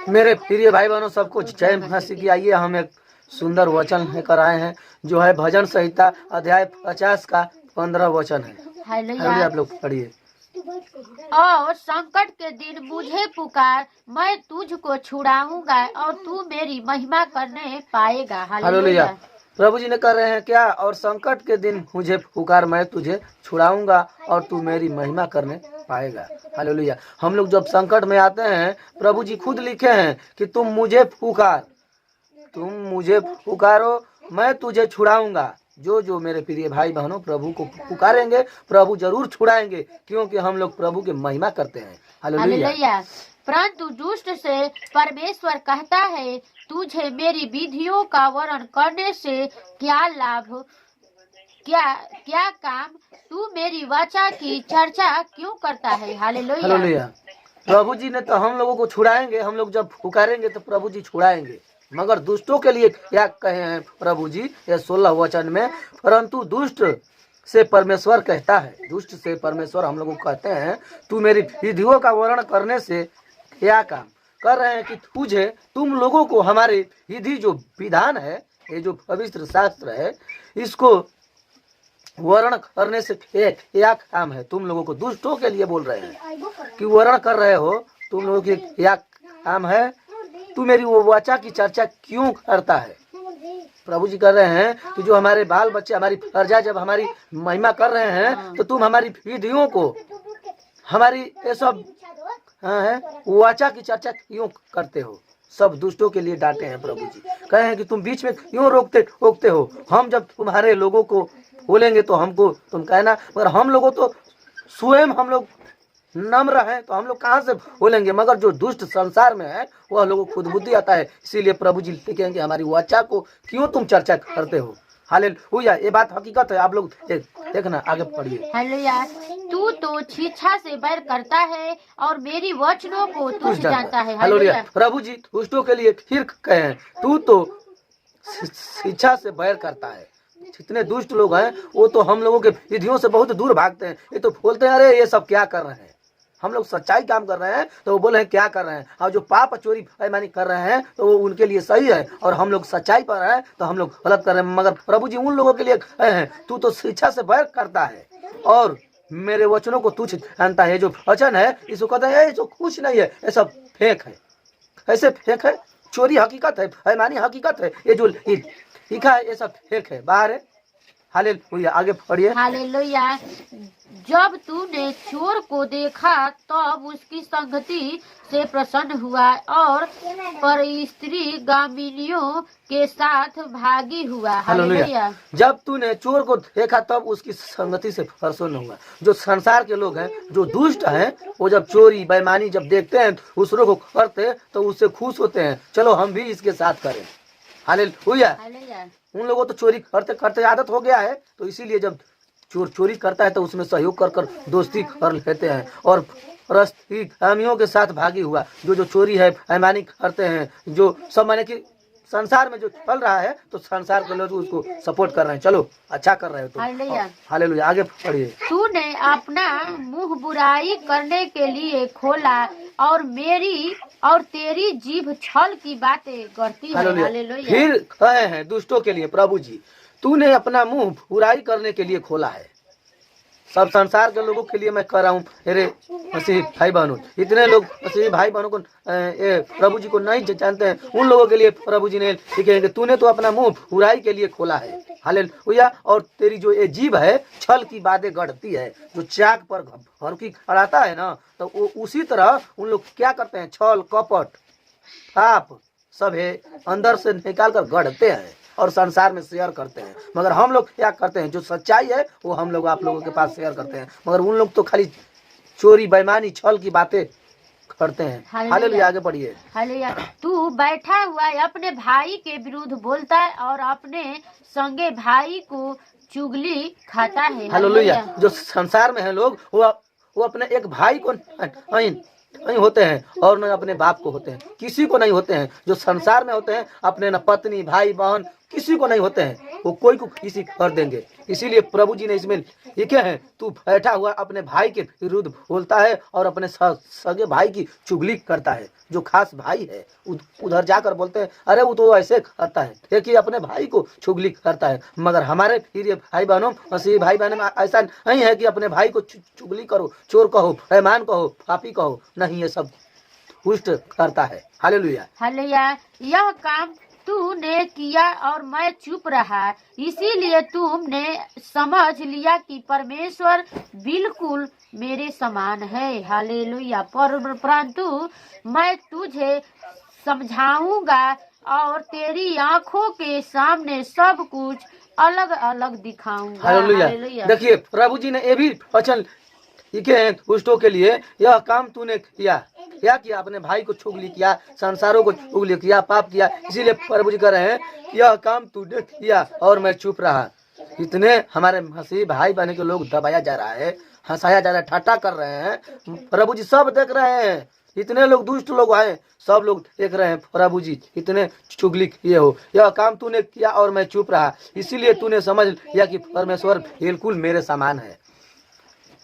मेरे प्रिय भाई बहनों सबको जय मसीह की। आइए हम एक सुंदर वचन लेकर आए हैं जो है भजन संहिता अध्याय 50 का 15 वचन है। हालेलुया, आप लोग पढ़िए। और संकट के दिन मुझे पुकार, मैं तुझको छुड़ाऊंगा और तू मेरी महिमा करने पाएगा। हालेलुया। प्रभु जी ने कर रहे हैं क्या? और संकट के दिन मुझे पुकार, मैं तुझे छुड़ाऊंगा और तू मेरी महिमा करने पाएगा। हालेलुया। हम लोग जब संकट में आते हैं, प्रभु जी खुद लिखे हैं कि तुम मुझे पुकार, तुम मुझे पुकारो, मैं तुझे छुड़ाऊंगा। जो जो मेरे प्रिय भाई बहनों प्रभु को पुकारेंगे, प्रभु जरूर छुड़ाएंगे, क्योंकि हम लोग प्रभु की महिमा करते हैं। हालेलुया। परंतु दुष्ट से परमेश्वर कहता है, तुझे मेरी विधियों का वर्ण करने से क्या लाभ, क्या क्या काम, तू मेरी वाचा की चर्चा क्यों करता है। हालेलुया। प्रभु जी ने तो हम लोगों को छुड़ाएंगे, हम लोग जब पुकारेंगे तो प्रभु जी छुड़ाएंगे। मगर दुष्टों के लिए क्या कहे हैं प्रभु जी ये 16 वचन में? परंतु दुष्ट से परमेश्वर कहता है, दुष्ट से परमेश्वर हम लोगों को कहते हैं, तू मेरी विधियों का वर्ण करने से क्या काम कर रहे हैं कि तुझे, तुम लोगों को हमारे विधि जो विधान है, ये जो पवित्र शास्त्र है, इसको वर्ण करने से क्या काम है? तुम लोगों को, दुष्टों के लिए बोल रहे हैं कि वर्ण कर रहे हो, तुम लोगों की क्या काम है? तू मेरी वो वाचा की चर्चा क्यों करता है? प्रभु जी कर रहे हैं कि जो हमारे बाल बच्चे, हमारी प्रजा जब हमारी महिमा कर रहे हैं, तो तुम हमारी विधियों को, हमारी ये सब है वाचा की चर्चा क्यों करते हो? सब दुष्टों के लिए डांटे हैं प्रभु जी। कहे हैं कि तुम बीच में क्यों रोकते हो? हम जब तुम्हारे लोगों को बोलेंगे तो हमको तुम कहना, मगर हम लोगों तो स्वयं हम लोग नम्र है, तो हम लोग कहाँ से बोलेंगे? मगर जो दुष्ट संसार में है वह लोगों को खुद बुद्धि आता है, इसीलिए प्रभु जी लिखेंगे हमारी वाचा को क्यों तुम चर्चा करते हो। हालेलुया। ये बात हकीकत है। आप लोग देखना, आगे पढ़िए। हालेलुया। तू तो शिक्षा से बैर करता है और मेरी वचनों को तुझ जानता है। हालेलुया। प्रभु जी दुष्टों के लिए फिर कहे हैं, तू तो शिक्षा से बैर करता है। जितने दुष्ट लोग हैं वो तो हम लोगों के विधियों से बहुत दूर भागते हैं। ये तो बोलते हैं, अरे ये सब क्या कर रहे हैं? हम लोग सच्चाई काम कर रहे हैं तो वो बोले हैं क्या कर रहे हैं, और जो पाप चोरी बेईमानी कर रहे हैं तो वो उनके लिए सही है, और हम लोग सच्चाई पर हैं तो हम लोग गलत कर रहे हैं। मगर प्रभु जी उन लोगों के लिए कहे हैं, तू तो शिक्षा से बैर करता है और मेरे वचनों को तुच्छ जानता है। जो वचन है इसको कहते हैं ये जो कुछ नहीं है, ये सब फेक है। ऐसे फेक है, चोरी हकीकत है, बेईमानी हकीकत है, ये जो लिखा है ये सब फेक है, बाहर है। हालेलुया। आगे पढ़िए। हालेलुया। जब तूने चोर को देखा तब उसकी संगति से प्रसन्न हुआ और पर स्त्री गामिनियों के साथ भागी हुआ। हालेलुया। जब तूने चोर को देखा तब उसकी संगति से प्रसन्न हुआ। जो संसार के लोग हैं, जो दुष्ट हैं, वो जब चोरी बेईमानी जब देखते हैं दूसरों को करते तो उससे खुश होते हैं, चलो हम भी इसके साथ करें। हालेलुया। उन लोगों तो चोरी करते करते आदत हो गया है, तो इसीलिए जब चोर चोरी करता है तो उसमें सहयोग कर कर दोस्ती कर लेते हैं और रस्तियों के साथ भागी हुआ। जो जो चोरी है बेईमानी करते हैं, जो सब माने कि संसार में जो चल रहा है, तो संसार के लोग उसको सपोर्ट कर रहे हैं, चलो अच्छा कर रहे हो तो। हालेलुया। आगे पढ़िए। तूने अपना मुंह बुराई करने के लिए खोला और मेरी और तेरी जीभ छल की बातें करती है। हालेलुया। फिर कहे हैं दुष्टों के लिए, प्रभु जी तूने अपना मुंह बुराई करने के लिए खोला है। सब संसार के लोगों के लिए मैं कह रहा हूँ, मेरे मसीही भाई बहनों, इतने लोग मसीही भाई बहनों को प्रभु जी को नहीं जानते हैं, उन लोगों के लिए प्रभु जी ने लिखे कि तूने तो अपना मुंह बुराई के लिए खोला है। हालेलुया। और तेरी जो ये जीभ है छल की बातें गढ़ती है। जो चाक पर भड़की खड़ाता है ना, तो वो उसी तरह उन लोग क्या करते हैं, छल कपट पाप सब है अंदर से निकाल कर गढ़ते हैं और संसार में शेयर करते हैं। मगर हम लोग क्या करते हैं, जो सच्चाई है वो हम लोग आप लोगों के पास शेयर करते हैं, मगर उन लोग तो खाली चोरी बेईमानी छल की बातें करते हैं। हालेलुया। आगे पढ़िए। हालेलुया। तू बैठा हुआ अपने भाई के विरुद्ध बोलता है और अपने संगे भाई को चुगली खाता है। हालेलुया। जो संसार में है लोग वो अपने एक भाई को नहीं होते हैं और न अपने बाप को होते हैं, किसी को नहीं होते हैं। जो संसार में होते हैं अपने न पत्नी भाई बहन किसी को नहीं होते हैं, वो कोई को किसी कर देंगे। इसीलिए प्रभु जी ने इसमें लिखे हैं, तू बैठा हुआ अपने भाई के विरुद्ध बोलता है और अपने सगे भाई की चुगली करता है। जो खास भाई है उधर जाकर बोलते हैं, अरे वो तो ऐसे करता है, देखिए अपने भाई को चुगली करता है। मगर हमारे फिर ये भाई बहनों, मसीही भाई बहनों में ऐसा नहीं है कि अपने भाई को चुगली करो, चोर कहो, बेईमान कहो, पापी कहो, नहीं, ये सब पुष्ट करता है। हालेलुया। हालेलुया। यह काम तूने किया और मैं चुप रहा, इसीलिए तुमने समझ लिया कि परमेश्वर बिल्कुल मेरे समान है। हालेलुया। परंतु मैं तुझे समझाऊंगा और तेरी आंखों के सामने सब कुछ अलग अलग दिखाऊंगा। हालेलुया। देखिए प्रभु जी ने ये भी वचन लिखे हैं दुष्टों के लिए, यह काम तूने किया, क्या किया? अपने भाई को चुगली किया, संसारों को चुगली किया, पाप किया। इसीलिए प्रभु जी कह रहे हैं, यह काम तूने किया और मैं चुप रहा। इतने हमारे मसीही भाई बहन के लोग दबाया जा रहा है, हंसाया जा रहा है, ठाट्टा कर रहे हैं। प्रभु जी सब देख रहे हैं। इतने लोग दुष्ट लोग आए, सब लोग देख रहे हैं। प्रभु जी इतने चुगली किए हो, यह काम तूने किया और मैं चुप रहा, इसीलिए तूने समझ लिया कि परमेश्वर बिल्कुल मेरे समान है।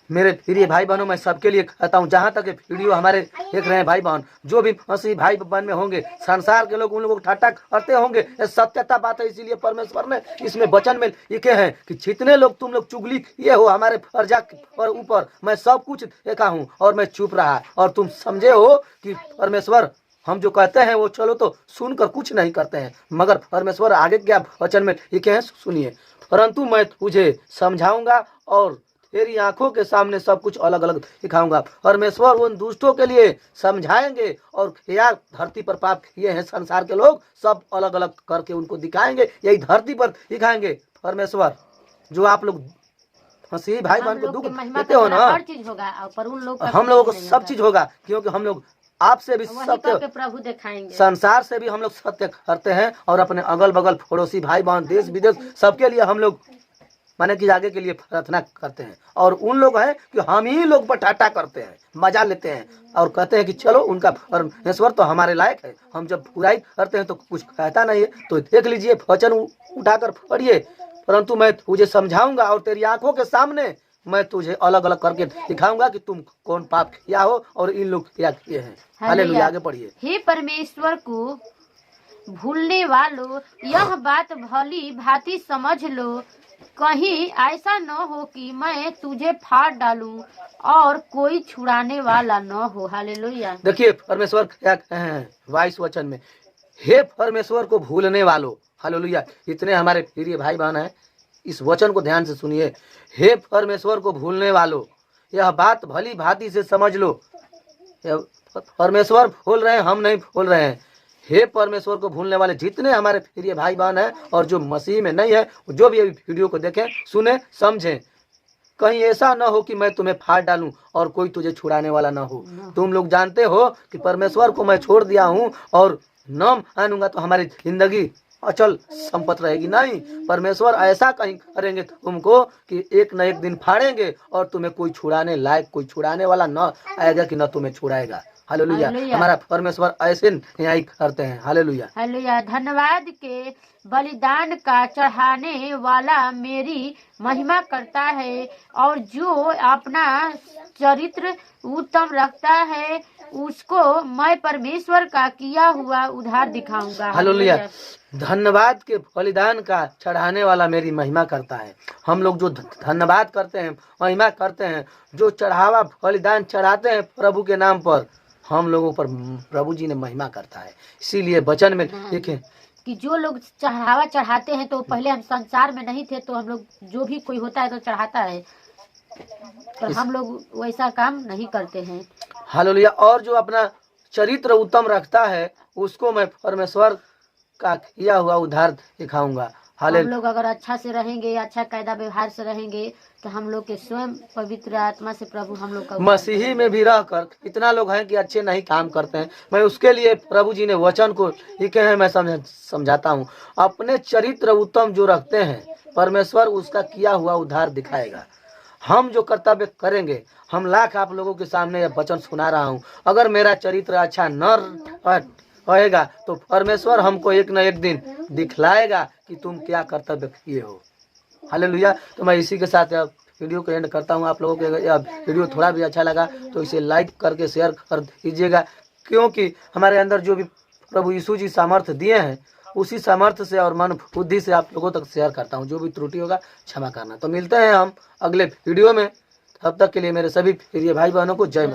मेरे प्रिय भाई बहनों, मैं सबके लिए कहता हूँ, जहाँ तक वीडियो हमारे देख रहे हैं भाई बहन, जो भी मसीही भाई बहन में होंगे, संसार के लोग उन लोगों को ठाट्टा करते होंगे, ये सत्यता बात है। इसीलिए परमेश्वर ने इसमें वचन में लिखे हैं कि जितने लोग तुम लोग चुगली किए हो हमारे प्रजा पर ऊपर, मैं सब कुछ देखा हूँ और मैं चुप रहा। और तुम समझे हो कि परमेश्वर हम जो कहते हैं वो चलो तो सुनकर कुछ नहीं करते हैं, मगर परमेश्वर आगे क्या वचन में लिखे हैं सुनिए, परंतु मैं तुझे समझाऊंगा और तेरी आंखों के सामने सब कुछ अलग अलग दिखाऊंगा। परमेश्वर उन दुष्टों के लिए समझाएंगे और क्या धरती पर पाप किए हैं संसार के लोग, सब अलग अलग करके उनको दिखाएंगे, यही धरती पर दिखाएंगे। परमेश्वर जो आप लोग मसीही भाई बहन को दुख देते हो ना, हर चीज होगा, पर उन लोग हम लोगों को सब चीज होगा, क्योंकि हम लोग आपसे भी सत्य प्रभु दिखाएंगे, संसार से भी हम लोग सत्य करते हैं और अपने अगल बगल पड़ोसी भाई बहन देश विदेश सबके लिए हम लोग माने कि आगे के लिए प्रार्थना करते हैं। और उन लोग हैं कि हम ही लोग पर ठाट्टा करते हैं, मजा लेते हैं और कहते हैं कि चलो उनका परमेश्वर तो हमारे लायक है, हम जब बुराई करते हैं तो कुछ कहता नहीं है। तो देख लीजिए, वचन उठाकर पढ़िए, परंतु मैं तुझे समझाऊंगा और तेरी आंखों के सामने मैं तुझे अलग अलग करके दिखाऊंगा कि तुम कौन पाप किया हो और इन लोग क्या किए हैं। हालेलुया। आगे पढ़िए। हे परमेश्वर को भूलने वालों, यह बात भली भांति समझ लो, कहीं ऐसा न हो कि मैं तुझे फाड़ डालूं और कोई छुड़ाने वाला न हो। हालेलुया। देखिए परमेश्वर क्या कहे हैं 22 वचन में, हे परमेश्वर को भूलने वालों। हालेलुया। इतने हमारे प्रिय भाई बहन हैं, इस वचन को ध्यान से सुनिए, हे परमेश्वर को भूलने वालों, यह बात भली भांति से समझ लो। परमेश्वर भूल रहे हैं, हम नहीं भूल रहे हैं। हे परमेश्वर को भूलने वाले जितने हमारे प्रिय भाई बहन हैं और जो मसीह में नहीं है, जो भी वीडियो को देखें, सुने, समझें, कहीं ऐसा न हो कि मैं तुम्हें फाड़ डालूं और कोई तुझे छुड़ाने वाला न हो। तुम लोग जानते हो कि परमेश्वर को मैं छोड़ दिया हूं और न मानूंगा तो हमारी जिंदगी अचल संपत्ति रहेगी। नहीं, परमेश्वर ऐसा कहीं करेंगे तुमको कि एक न एक दिन फाड़ेंगे और तुम्हें कोई छुड़ाने लायक, कोई छुड़ाने वाला न आएगा कि न तुम्हें छुड़ाएगा। हालेलुया। हमारा परमेश्वर ऐसे न्याय करते हैं। हालेलुया। हालेलुया। धन्यवाद के बलिदान का चढ़ाने वाला मेरी महिमा करता है और जो अपना चरित्र उत्तम रखता है उसको मैं परमेश्वर का किया हुआ उद्धार दिखाऊंगा। हालेलुया। धन्यवाद के बलिदान का चढ़ाने वाला मेरी महिमा करता है। हम लोग जो धन्यवाद करते हैं, महिमा करते हैं, जो चढ़ावा बलिदान चढ़ाते हैं प्रभु के नाम पर, हम लोगों पर प्रभु जी ने महिमा करता है। इसीलिए वचन में देखें कि जो लोग चढ़ावा चढ़ाते हैं तो पहले हम संसार में नहीं थे, तो हम लोग जो भी कोई होता है तो चढ़ाता है, पर हम लोग वैसा काम नहीं करते हैं। हालेलुया। और जो अपना चरित्र उत्तम रखता है उसको मैं परमेश्वर का किया हुआ उद्धार दिखाऊंगा। हम लोग अगर अच्छा से रहेंगे, अच्छा कायदा व्यवहार से रहेंगे, तो हम लोग के स्वयं पवित्र आत्मा से प्रभु हम लोग का मसीही में भी रहकर इतना लोग हैं कि अच्छे नहीं काम करते हैं। मैं उसके लिए प्रभु जी ने वचन को लिखे हैं, मैं समझाता हूँ। अपने चरित्र उत्तम जो रखते हैं, परमेश्वर उसका किया हुआ उद्धार दिखाएगा। हम जो कर्तव्य करेंगे, हम लाख आप लोगों के सामने यह वचन सुना रहा हूँ, अगर मेरा चरित्र अच्छा न रहेगा तो परमेश्वर हमको एक न एक दिन दिखलाएगा कि तुम क्या कर्तव्य किए हो। हालेलुया। तो मैं इसी के साथ वीडियो को एंड करता हूँ। आप लोगों को यह वीडियो थोड़ा भी अच्छा लगा तो इसे लाइक करके शेयर कर दीजिएगा, क्योंकि हमारे अंदर जो भी प्रभु यीशु जी सामर्थ्य दिए हैं उसी सामर्थ्य से और मन बुद्धि से आप लोगों तक शेयर करता हूँ। जो भी त्रुटि होगा क्षमा करना। तो मिलते हैं हम अगले वीडियो में, तब तक के लिए मेरे सभी प्रिय भाई बहनों को जय